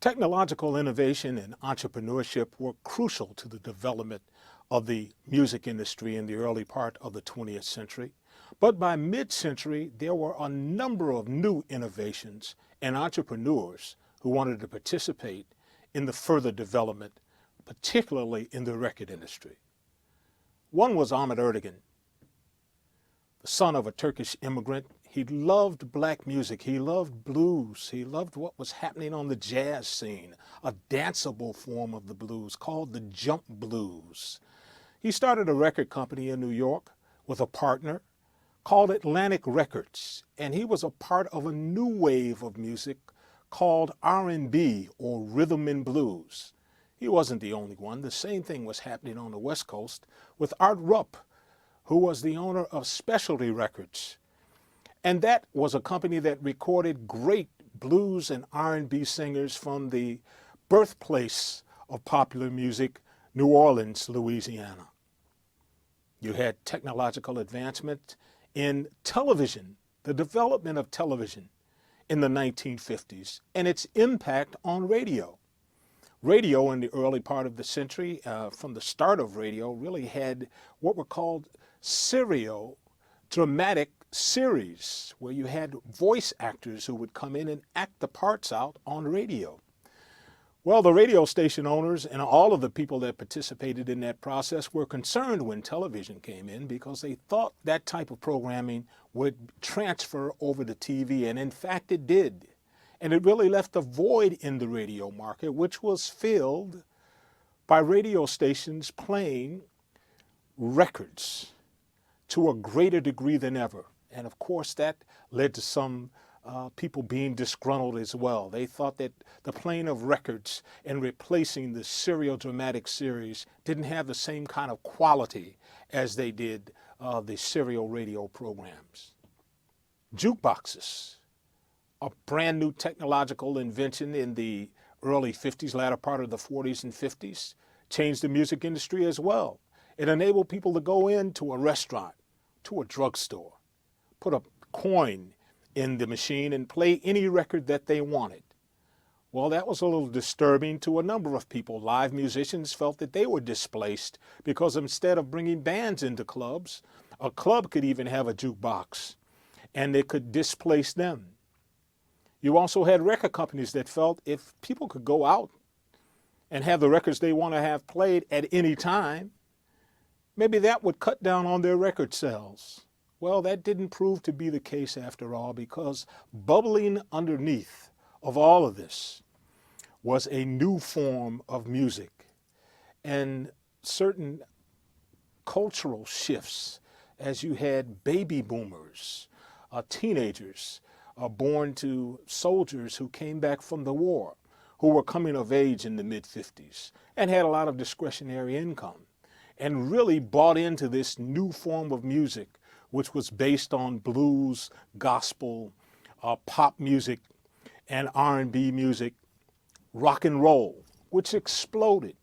Technological innovation and entrepreneurship were crucial to the development of the music industry in the early part of the 20th century. But by mid-century, there were a number of new innovations and entrepreneurs who wanted to participate in the further development, particularly in the record industry. One was Ahmet Ertegun, the son of a Turkish immigrant. He loved black music. He loved blues. He loved what was happening on the jazz scene, a danceable form of the blues called the jump blues. He started a record company in New York with a partner called Atlantic Records, and he was a part of a new wave of music called R&B, or rhythm and blues. He wasn't the only one. The same thing was happening on the West Coast with Art Rupp, who was the owner of Specialty Records. And that was a company that recorded great blues and R&B singers from the birthplace of popular music, New Orleans, Louisiana. You had technological advancement in television, the development of television in the 1950s, and its impact on radio. Radio in the early part of the century, from the start of radio, really had what were called serial dramatic series, where you had voice actors who would come in and act the parts out on radio. Well, the radio station owners and all of the people that participated in that process were concerned when television came in, because they thought that type of programming would transfer over to TV, and in fact it did. And it really left a void in the radio market, which was filled by radio stations playing records to a greater degree than ever. And of course that led to some people being disgruntled as well. They thought that the playing of records and replacing the serial dramatic series didn't have the same kind of quality as they did the serial radio programs. Jukeboxes, a brand new technological invention in the early 50s, latter part of the 40s and 50s, changed the music industry as well. It enabled people to go into a restaurant, to a drugstore, put a coin in the machine and play any record that they wanted. Well, that was a little disturbing to a number of people. Live musicians felt that they were displaced because instead of bringing bands into clubs, a club could even have a jukebox and it could displace them. You also had record companies that felt if people could go out and have the records they want to have played at any time, maybe that would cut down on their record sales. Well, that didn't prove to be the case after all, because bubbling underneath of all of this was a new form of music and certain cultural shifts, as you had baby boomers, teenagers born to soldiers who came back from the war, who were coming of age in the mid-50s and had a lot of discretionary income, and really bought into this new form of music, which was based on blues, gospel, pop music, and R&B music, rock and roll, which exploded.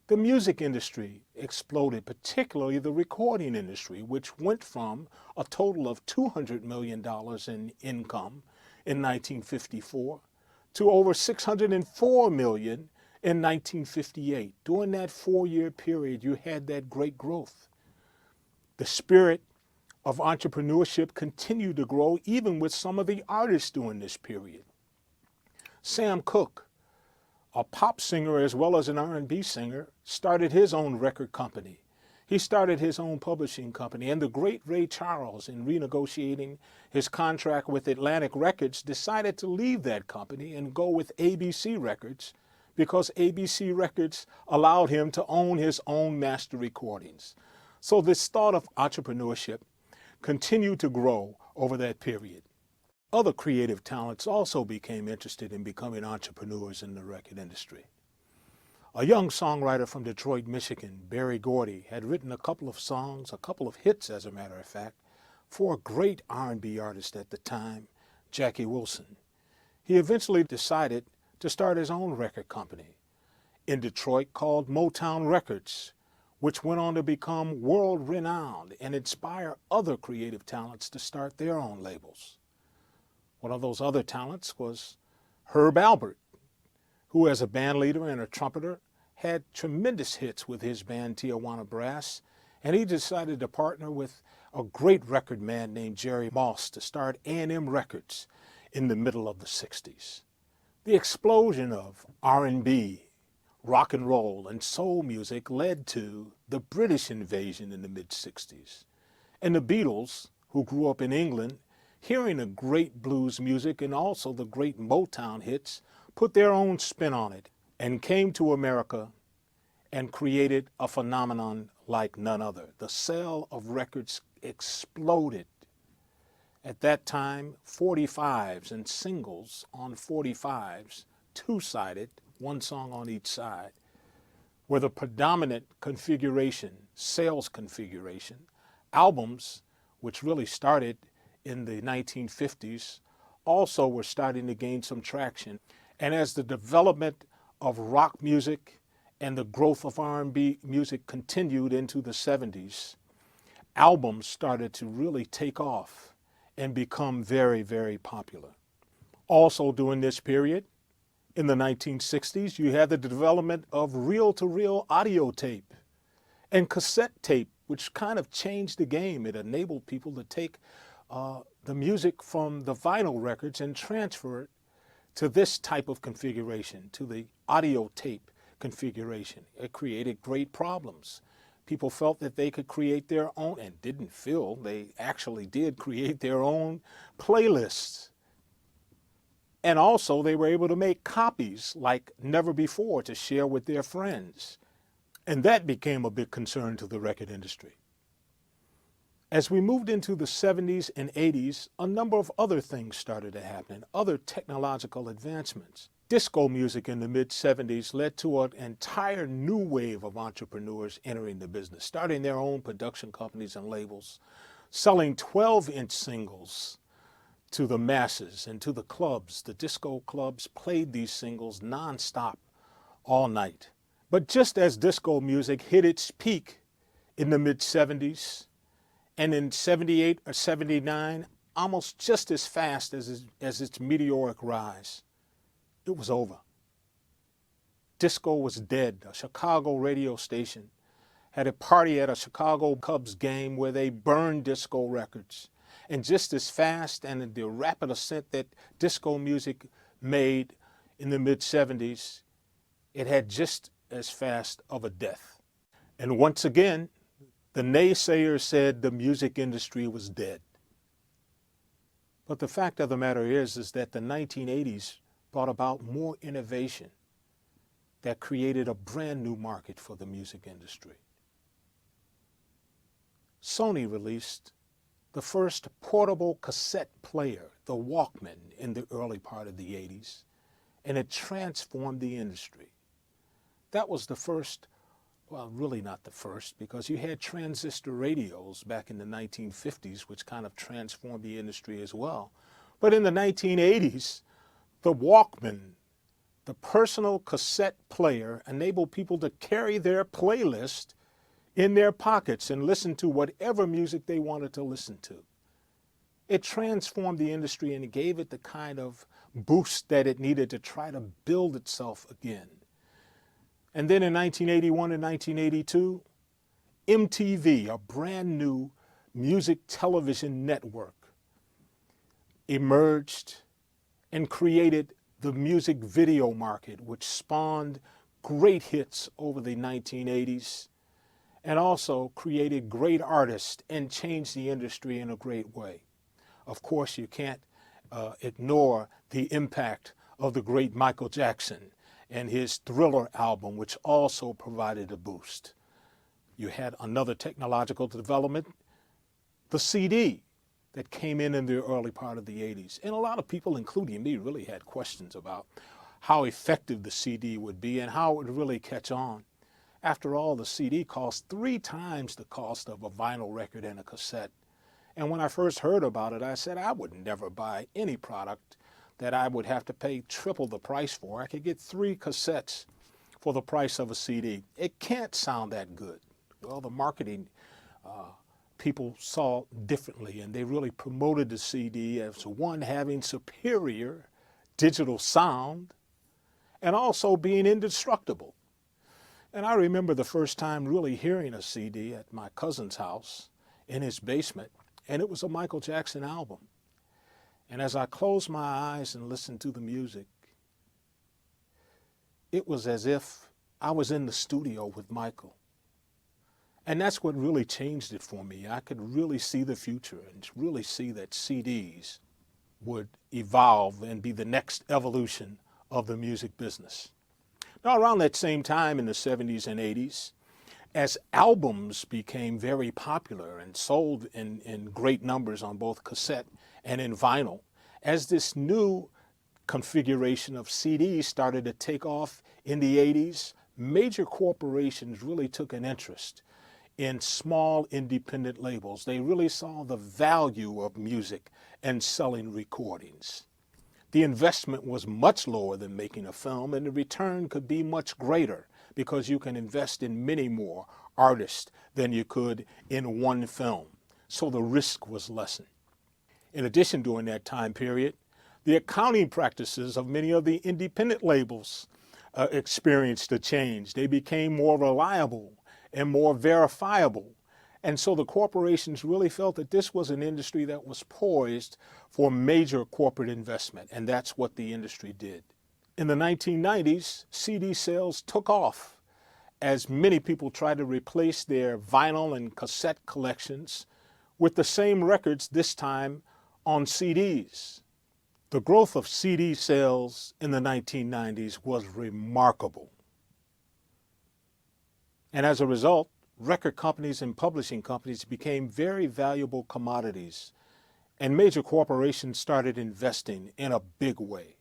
The music industry exploded, particularly the recording industry, which went from a total of $200 million in income in 1954 to over $604 million in 1958. During that 4-year period, you had that great growth. The spirit of entrepreneurship continued to grow even with some of the artists during this period. Sam Cooke, a pop singer as well as an R&B singer, started his own record company. He started his own publishing company, and the great Ray Charles, in renegotiating his contract with Atlantic Records, decided to leave that company and go with ABC Records, because ABC Records allowed him to own his own master recordings. So this thought of entrepreneurship continued to grow over that period. Other creative talents also became interested in becoming entrepreneurs in the record industry. A young songwriter from Detroit, Michigan, Berry Gordy, had written a couple of songs, a couple of hits as a matter of fact, for a great R&B artist at the time, Jackie Wilson. He eventually decided to start his own record company in Detroit called Motown Records, which went on to become world-renowned and inspire other creative talents to start their own labels. One of those other talents was Herb Alpert, who as a band leader and a trumpeter had tremendous hits with his band Tijuana Brass, and he decided to partner with a great record man named Jerry Moss to start A&M Records in the middle of the 60s. The explosion of R&B, rock and roll, and soul music led to the British invasion in the mid-60s. And the Beatles, who grew up in England, hearing the great blues music and also the great Motown hits, put their own spin on it and came to America and created a phenomenon like none other. The sale of records exploded. At that time, 45s and singles on 45s, two-sided, one song on each side, were the predominant configuration, sales configuration. Albums, which really started in the 1950s, also were starting to gain some traction. And as the development of rock music and the growth of R&B music continued into the 70s, albums started to really take off and become very, very popular. Also during this period, in the 1960s, you had the development of reel-to-reel audio tape and cassette tape, which kind of changed the game. It enabled people to take the music from the vinyl records and transfer it to this type of configuration, to the audio tape configuration. It created great problems. People felt that they could create their own, and didn't feel, they actually did create their own playlists. And also they were able to make copies like never before to share with their friends. And that became a big concern to the record industry. As we moved into the 70s and 80s, a number of other things started to happen, other technological advancements. Disco music in the mid-70s led to an entire new wave of entrepreneurs entering the business, starting their own production companies and labels, selling 12-inch singles to the masses and to the clubs. The disco clubs played these singles nonstop all night. But just as disco music hit its peak in the mid-70s, and in 78 or 79, almost just as fast as its meteoric rise, it was over. Disco was dead. A Chicago radio station had a party at a Chicago Cubs game where they burned disco records. And just as fast and the rapid ascent that disco music made in the mid-70s, it had just as fast of a death. And once again, the naysayers said the music industry was dead. But the fact of the matter is that the 1980s brought about more innovation that created a brand new market for the music industry. Sony released the first portable cassette player, the Walkman, in the early part of the 80s, and it transformed the industry. That was the first, well, really not the first, because you had transistor radios back in the 1950s, which kind of transformed the industry as well. But in the 1980s, the Walkman, the personal cassette player, enabled people to carry their playlist in their pockets and listen to whatever music they wanted to listen to. It transformed the industry and it gave it the kind of boost that it needed to try to build itself again. And then in 1981 and 1982, MTV, a brand new music television network, emerged and created the music video market, which spawned great hits over the 1980s and also created great artists and changed the industry in a great way. Of course, you can't ignore the impact of the great Michael Jackson and his Thriller album, which also provided a boost. You had another technological development, the CD, that came in the early part of the 80s. And a lot of people, including me, really had questions about how effective the CD would be and how it would really catch on. After all, the CD cost 3 times the cost of a vinyl record and a cassette. And when I first heard about it, I said I would never buy any product that I would have to pay triple the price for. I could get 3 cassettes for the price of a CD. It can't sound that good. Well, the marketing people saw differently, and they really promoted the CD as one having superior digital sound and also being indestructible. And I remember the first time really hearing a CD at my cousin's house in his basement, and it was a Michael Jackson album. And as I closed my eyes and listened to the music, it was as if I was in the studio with Michael. And that's what really changed it for me. I could really see the future and really see that CDs would evolve and be the next evolution of the music business. Now, around that same time in the 70s and 80s, as albums became very popular and sold in great numbers on both cassette and in vinyl, as this new configuration of CDs started to take off in the 80s, major corporations really took an interest in small independent labels. They really saw the value of music and selling recordings. The investment was much lower than making a film, and the return could be much greater because you can invest in many more artists than you could in one film. So the risk was lessened. In addition, during that time period, the accounting practices of many of the independent labels experienced a change. They became more reliable and more verifiable. And so the corporations really felt that this was an industry that was poised for major corporate investment, and that's what the industry did. In the 1990s, CD sales took off as many people tried to replace their vinyl and cassette collections with the same records, this time on CDs. The growth of CD sales in the 1990s was remarkable. And as a result, record companies and publishing companies became very valuable commodities, and major corporations started investing in a big way.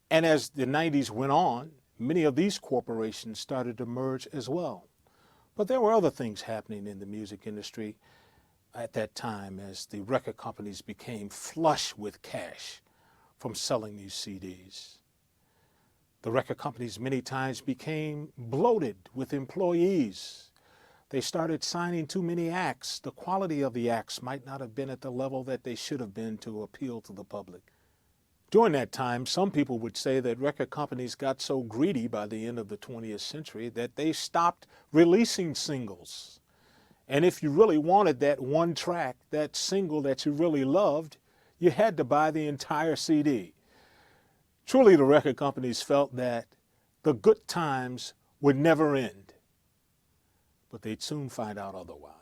And as the 90s went on, many of these corporations started to merge as well. But there were other things happening in the music industry at that time as the record companies became flush with cash from selling these CDs. The record companies many times became bloated with employees. They started signing too many acts. The quality of the acts might not have been at the level that they should have been to appeal to the public. During that time, some people would say that record companies got so greedy by the end of the 20th century that they stopped releasing singles. And if you really wanted that one track, that single that you really loved, you had to buy the entire CD. Truly, the record companies felt that the good times would never end, but they'd soon find out otherwise.